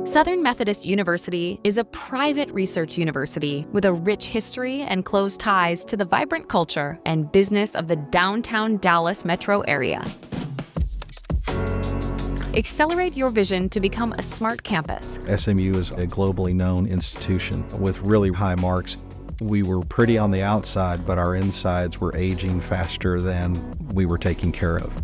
Southern Methodist University is a private research university with a rich history and close ties to the vibrant culture and business of the downtown Dallas metro area. Accelerate your vision to become a smart campus. SMU is a globally known institution with really high marks. We were pretty on the outside, but our insides were aging faster than we were taking care of.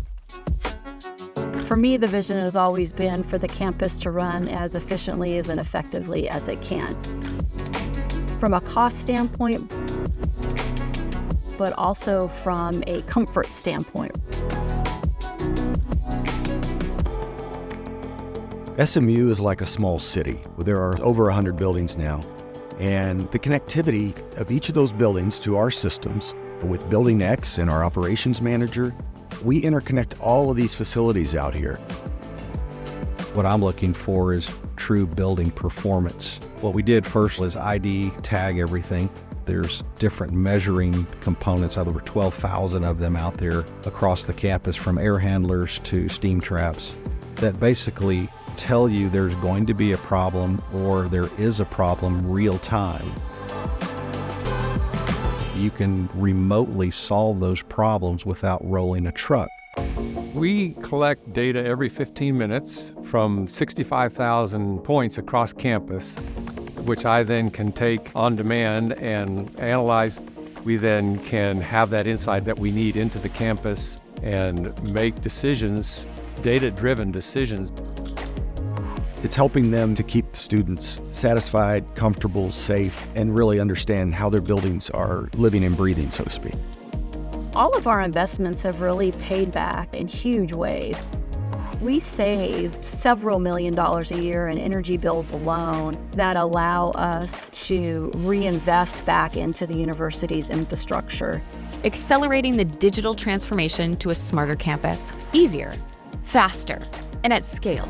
For me, the vision has always been for the campus to run as efficiently and effectively as it can. From a cost standpoint, but also from a comfort standpoint. SMU is like a small city. There are over 100 buildings now, and the connectivity of each of those buildings to our systems, with Building X and our operations manager, we interconnect all of these facilities out here. What I'm looking for is true building performance. What we did first was ID tag everything. There's different measuring components, over 12,000 of them out there across the campus, from air handlers to steam traps, that basically tell you there's going to be a problem or there is a problem real time. You can remotely solve those problems without rolling a truck. We collect data every 15 minutes from 65,000 points across campus, which I then can take on demand and analyze. We then can have that insight that we need into the campus and make decisions, data-driven decisions. It's helping them to keep the students satisfied, comfortable, safe, and really understand how their buildings are living and breathing, so to speak. All of our investments have really paid back in huge ways. We saved several $millions a year in energy bills alone that allow us to reinvest back into the university's infrastructure. Accelerating the digital transformation to a smarter campus, easier, faster, and at scale.